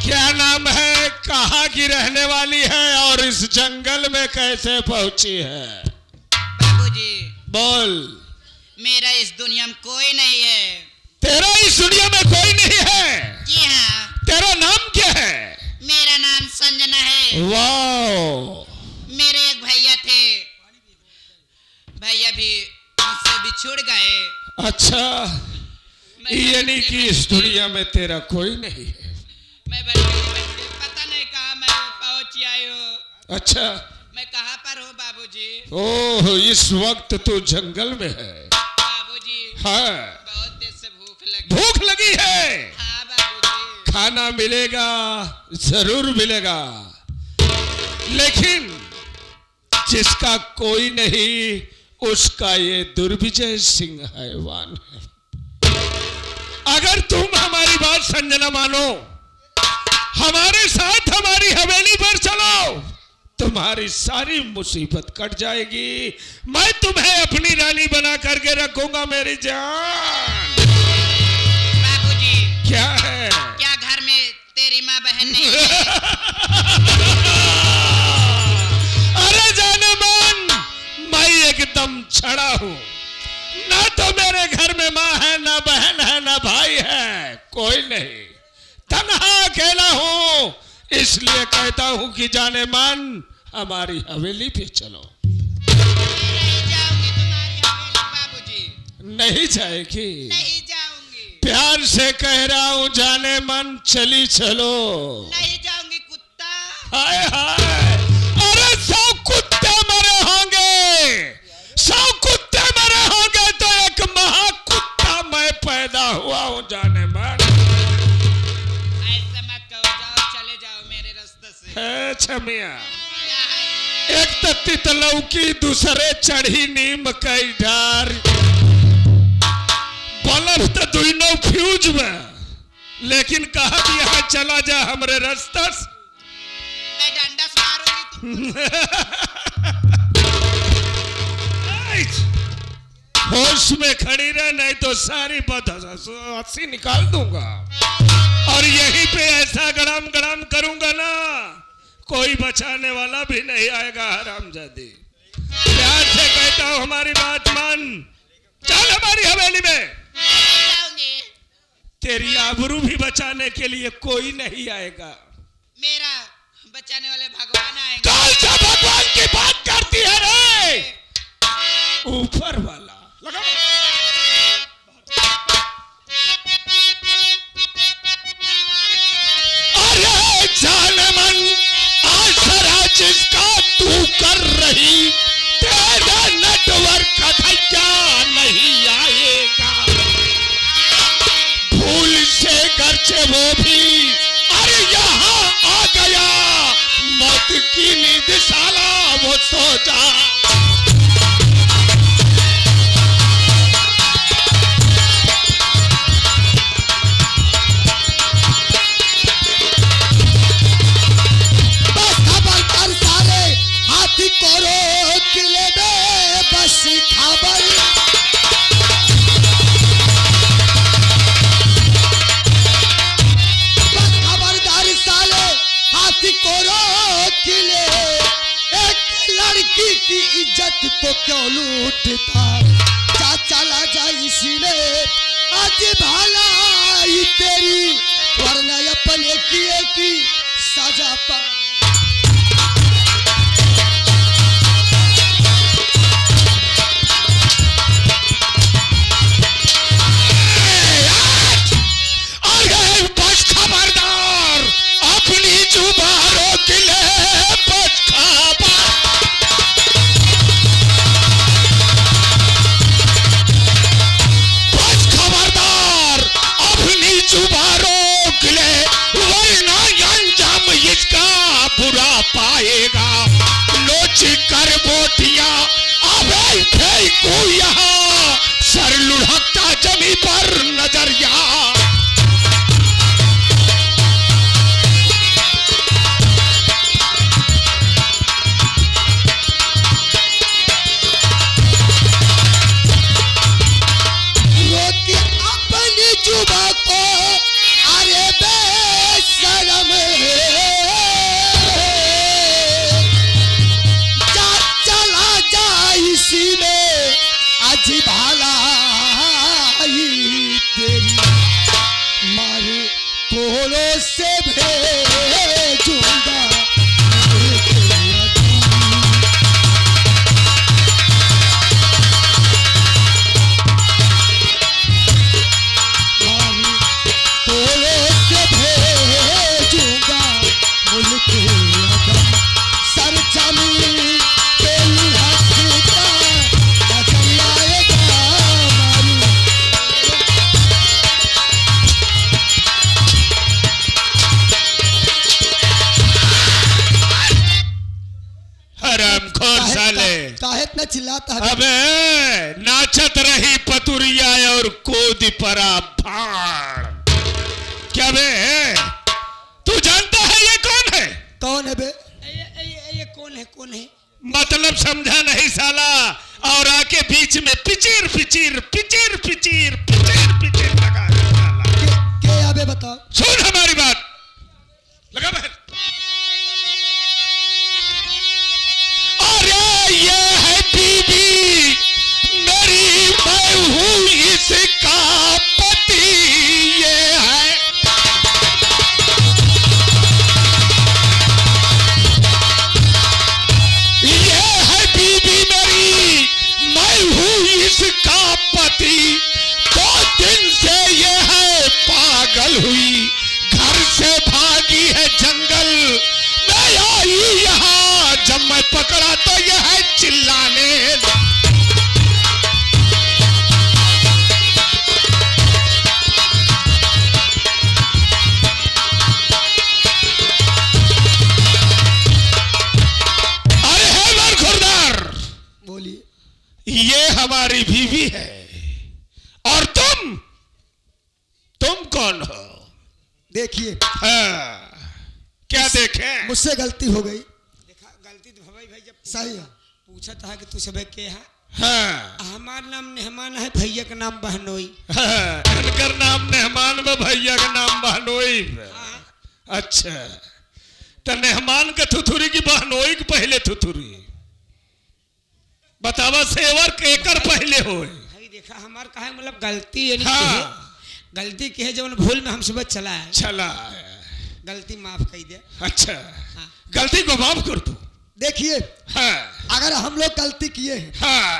क्या नाम है, कहाँ की रहने वाली है और इस जंगल में कैसे पहुंची है? बाबूजी बोल। मेरा इस दुनिया में कोई नहीं है। तेरा इस दुनिया में कोई नहीं है? जी हाँ। तेरा नाम क्या है? मेरा नाम संजना है। वाह। मेरे एक भैया थे, भैया भी मुझसे बिछुड़ गए। अच्छा, यानी कि इस दुनिया में तेरा कोई नहीं है। मैं पता नहीं कहाँ मैं पहुंच आई हूँ। अच्छा, मैं कहाँ पर हूँ बाबूजी? ओह, इस वक्त तू जंगल में है। बाबूजी हाँ, बहुत देर से भूख भूख लगी है। हाँ बाबूजी। खाना मिलेगा, जरूर मिलेगा, लेकिन जिसका कोई नहीं उसका ये दुर्विजय सिंह हैवान है। अगर तुम हमारी बात संजना मानो, हमारे साथ हमारी हवेली पर चलो, तुम्हारी सारी मुसीबत कट जाएगी। मैं तुम्हें अपनी रानी बना करके रखूंगा मेरी जान। बाबूजी क्या है? क्या घर में तेरी माँ बहन नहीं है? अरे जाने मन, मैं एकदम छड़ा हूँ। ना तो मेरे घर में माँ है, ना बहन है, ना भाई है, कोई नहीं। तन्हा अकेला हूँ, इसलिए कहता हूँ कि जाने मन हमारी हवेली पे चलो। नहीं जाऊंगी तुम्हारी हवेली बाबूजी। नहीं जाएगी? नहीं जाऊंगी। प्यार से कह रहा हूँ जाने मन, चली चलो। नहीं जाऊंगी कुत्ता। हाय हाय, अरे 100 कुत्ते मरे होंगे, 100 कुत्ते मरे होंगे तो एक महाकुत्ता मैं पैदा हुआ हूँ जाने मन। ऐसा मत कहो, जाओ चले जाओ मेरे रास्ते से। है छमिया, क्या है? एक तत्ती तलौ की दूसरे चढ़ी नीम कई डार, बल्ब तो दुनो फ्यूज में, लेकिन कहा भी यहाँ चला जा हमरे रास्ता से। मैं डंडा से मारूंगी होश में खड़ी रह, नहीं तो सारी हंसी निकाल दूंगा और यहीं पे ऐसा गड़म गड़म करूंगा ना, कोई बचाने वाला भी नहीं आएगा हरामजादी। प्यार से कहता हूं हमारी बात मान, चल हमारी हवेली में। नहीं जाऊंगी। तेरी आबरू भी बचाने के लिए कोई नहीं आएगा। मेरा बचाने वाले भगवान आएंगे। कौन सा भगवान की बात करती है रे? ऊपर वाला लगा। अरे जान मन, आसरा जिसका तू कर रही, तेरा नेटवर्क धैया नहीं आएगा। भूल से घर से वो भी अरे यहाँ आ गया, मौत की नींद साला वो सो जा। की इज्जत को क्यों लूटता, जा चला जा इसीलिए आज भलाई तेरी, वरना अपने किए की सजा पा। जुबान रोक ले, वरना अंजाम इसका तोड़ों से भेजूंगा काहे इतना चिल्लाता है? अबे नाचत रही पतुरिया और कूद परा भाड़। क्या बे तू जानता है ये कौन है? कौन है बे? ये कौन है? मतलब समझा नहीं साला। और आके बीच में पिचीर पिचीर पिचीर पिचीर पिचीर पिचीर लगा साला। के अबे बताओ। सुन हमारी बात लगा बहन। ये है बीबी मेरी, मैं हूँ इसका पति। ये है बीबी मेरी, मैं हूँ इसका पति। 2 दिन से ये है पागल हुई, घर से भागी है जंगल। मैं आई यहाँ, जब मैं पकड़ा तो यह है चिल्लाने। अरे है बरखुरदार, बोलिए। ये हमारी बीवी है। और तुम कौन हो? देखिए। हाँ, क्या देखे? मुझसे गलती हो गई। देखा गलती तो भाई जब सही है। पूछा था कि तू सब के है? हाँ, हमारा नाम मेहमान है, भैया का नाम बहनोई। हाँ, इनकर नाम मेहमान में, भैया का नाम बहनोई। अच्छा, तो मेहमान के थुथुरी की बहनोई के पहले थुथुरी बतावा। सेवर केकर पहले होए? भाई देखा हमार कहा मतलब गलती यानी हाँ, गलती की है जो भूल में हम सुबह चला है। चला गलती माफ कर दे। अच्छा, हाँ। गलती को माफ कर दो। देखिए, हाँ, अगर हम लोग गलती किए हैं हाँ,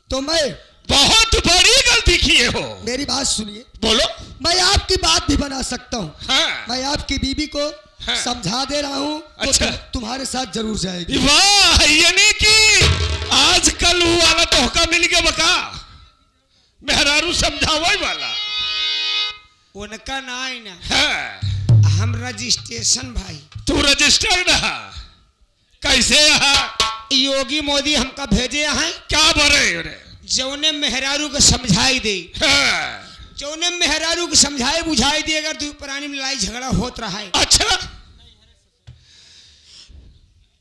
तो मैं बहुत बड़ी गलती किए हो। मेरी बात सुनिए। बोलो। मैं आपकी बात भी बना सकता हूँ। हाँ, मैं आपकी बीबी को हाँ। समझा दे रहा हूँ तो अच्छा। तुम्हारे साथ जरूर जाएगी। वाह, यानी कि आजकल वो वाला तोहका मिल गया बका, मेहरारू समझावे वाला। उनका ना ही ना। हाँ, हम रजिस्ट्रेशन भाई। तू रजिस्टर्ड रहा कैसे? यहाँ योगी मोदी हमका भेजे यहाँ क्या बरे रे? जौने मेहरारू को समझाई दे। हाँ, जौने मेहरारू को समझाए बुझाई दे। अगर दो प्राणी में लड़ाई झगड़ा होत रहा है अच्छा,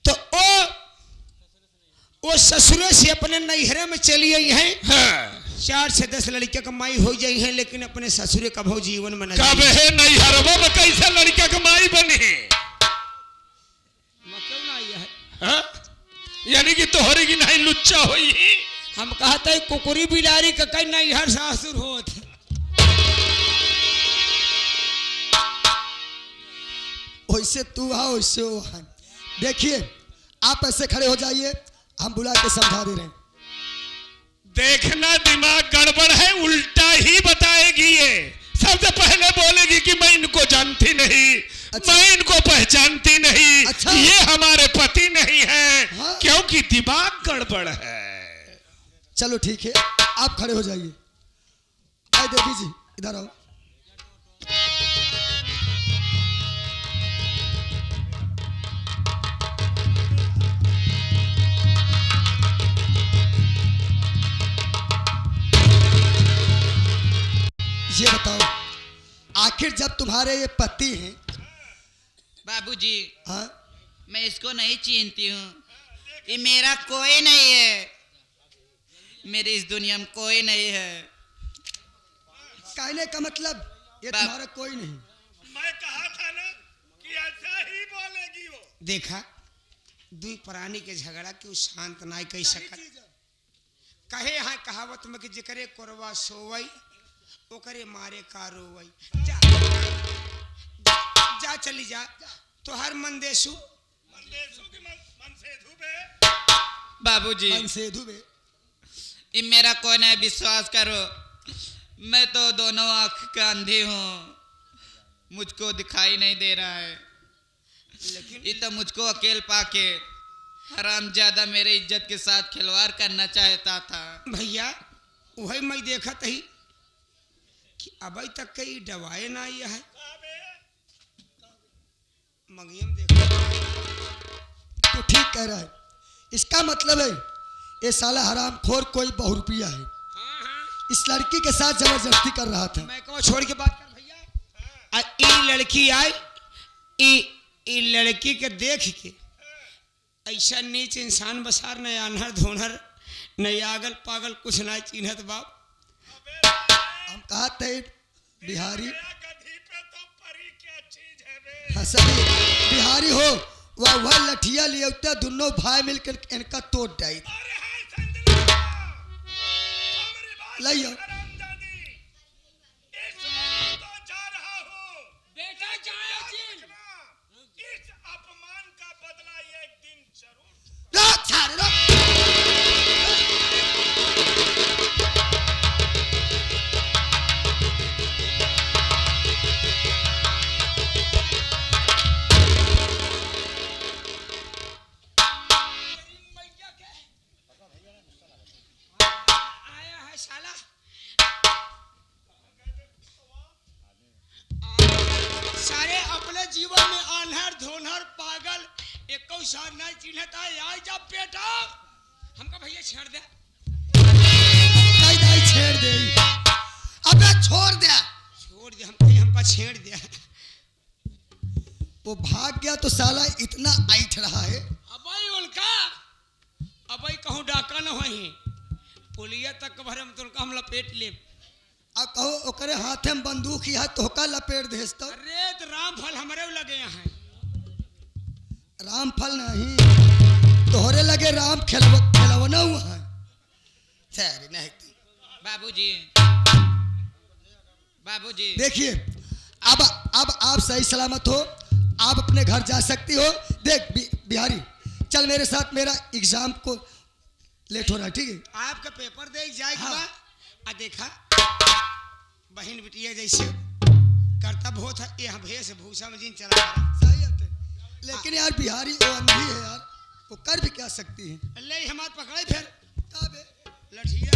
तो वो ससुरे से अपने नैहरे में चली आई है। हाँ, 4 से 10 लड़कियां कमाई हो जाई है, लेकिन अपने ससुरे का भाव जीवन में कब है नैहरवा में कैसे लड़का कमाई बनी है? क्यों ना आई है? हाँ? यानी कि तोहरी की नहीं लुच्चा हुई। हम कहते हैं कुकुरी बिलारी का कहीं नैहर सासुर होत। वैसे तू आ वैसे वो है। देखिए, आप ऐसे खड़े हो जाइए, हम बुला के समझा दे रहे हैं। देखना दिमाग गड़बड़ है, उल्टा ही बताएगी ये। सबसे पहले बोलेगी कि मैं इनको जानती नहीं। अच्छा। मैं इनको पहचानती नहीं। अच्छा। ये हमारे पति नहीं है। हाँ। क्योंकि दिमाग गड़बड़ है। चलो ठीक है, आप खड़े हो जाइए। आए देवी जी, इधर आओ। ये बताओ, आखिर जब तुम्हारे ये पति हैं। बाबूजी, हाँ, मैं इसको नहीं चीनती हूँ। ये मेरा कोई नहीं है। मेरी इस दुनिया में कोई नहीं है। कहने का मतलब ये तुम्हारा कोई नहीं। मैं कहा था ना कि ऐसा ही बोलेगी वो। देखा, दुई प्राणी के झगड़ा क्यों शांत नहीं कह सकत। कहे यहाँ कहावत में कि जिकरे कोरवा सोवई ओकरे मारे का रोवई। जा तो हर मंदेशु बाबूजी मन से धुबे ये मेरा कोई नहीं, विश्वास करो मैं तो दोनों आंख का अंधी हूँ, मुझको दिखाई नहीं दे रहा है। लेकिन ये तो मुझको अकेले पाके हरामजादा मेरे इज्जत के साथ खिलवाड़ करना चाहता था। भैया वही मैं देखत ही कि अभी तक कई दवाएं ना आई है मंगियम देखो तो ठीक कह रहा है। इसका मतलब है ये साला हरामखोर कोई बहुरुपिया है, इस लड़की के साथ जबरदस्ती कर रहा था। मैं कहूँ छोड़ के बात कर भैया। ये लड़की आई ये लड़की के देख के ऐसा नीच इंसान बसार न आनहर धोनहर न आगल पागल कुछ ना चिन्हत बाप। हम कहा थे बिहारी हसनी बिहारी हो वह लठिया लिए उठते दोनों भाई मिलकर इनका तोड़ डाई लाइयो जीवन में आन्हर धोनहर पागल एक साथ नहीं चिन्हता आई जब बेटा हमका भैया छेड़ दे नहीं छेड़ दे अबे छोड़ दे हमका छेड़ दे। वो भाग गया तो साला इतना ऐठ रहा है अबई उनका अबई कहूँ डाका न होई पुलिया तक भरे हम तुमका हम लपेट ले अब कहो ओकरे हाथे में बंदूक ही है तो होका लपेट देस तो। अरे तो रामफल हमारे लगे यहाँ रामफल नहीं तोहरे लगे राम खिलवना हुआ है सारी नहीं बाबूजी देखिए अब आप सही सलामत हो, आप अपने घर जा सकती हो। देख बिहारी चल मेरे साथ, मेरा एग्जाम को लेट हो रहा है ठीक है। आपका पेपर दे जाएगा हाँ। देखा बहन बिटिया जैसे कर्तव्य होता है यहाँ भेष भूषा में जिन चला सही है। लेकिन यार बिहारी वो अंधी है यार, वो कर भी क्या सकती है। ले हमारे पकड़े फिर लठिया।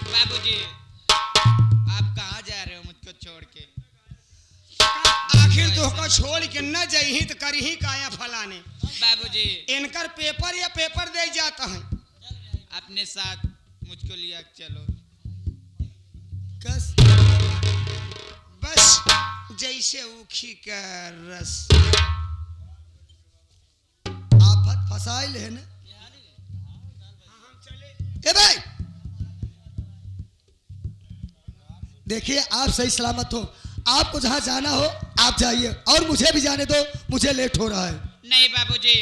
बाबूजी आप कहाँ जा रहे हो मुझको छोड़ के? आखिर तो का छोड़ के न जाही तो करही काया फलाने। बाबूजी इनकर पेपर या पेपर दे जाता है अपने साथ मुझको लिया चलो। कस बस जैसे ऊखी का रस आफत फसाइल है ना। ए भाई देखिए आप सही सलामत हो, आपको जहां जाना हो आप जाइए और मुझे भी जाने दो, मुझे लेट हो रहा है। नहीं बाबूजी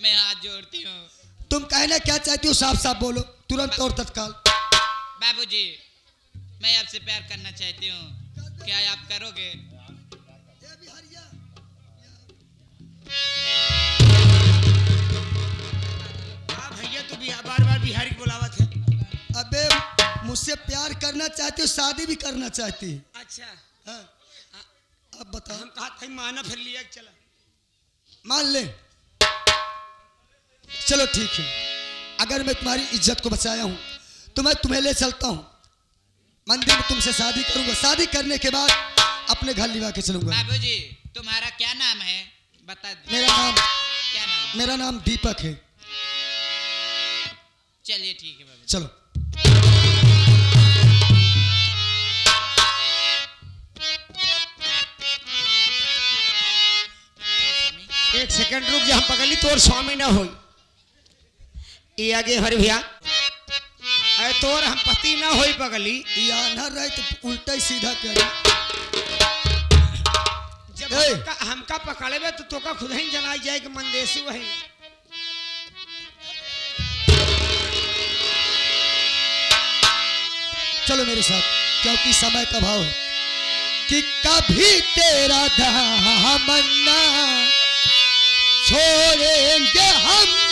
मैं हाथ जोड़ती हूँ। तुम कहना क्या चाहती हो साफ साफ बोलो तुरंत और तत्काल। बाबूजी मैं आपसे प्यार करना चाहती हूँ, क्या आप करोगे? भैया तो बार बार बिहारी को बुलावत है। अबे मुझसे प्यार करना चाहती हो शादी भी करना चाहती है? अच्छा हाँ। अब बताओ। हम कहा था माना फिर लिया चला मान ले चलो ठीक है। अगर मैं तुम्हारी इज्जत को बचाया हूं तो मैं तुम्हें ले चलता हूं मंदिर में, तुमसे शादी करूंगा, शादी करने के बाद अपने घर लिवा के चलूंगा। बाबूजी तुम्हारा क्या नाम है बता दो। क्या नाम? मेरा नाम दीपक है। चलिए ठीक है बाबूजी। चलो एक सेकंड रुक जा, हम पकड़ी तोर स्वामी ना हो ये आगे हरि भैया अरे तोर हम पति ना होई पगली या ना रहे तो उल्टा ही सीधा करी। जब हमका पकड़े में तो का खुद ही जनाई जाए कि मंदेशु है। चलो मेरे साथ क्योंकि समय का भाव है। कि कभी तेरा दामन ना छोड़ेंगे हम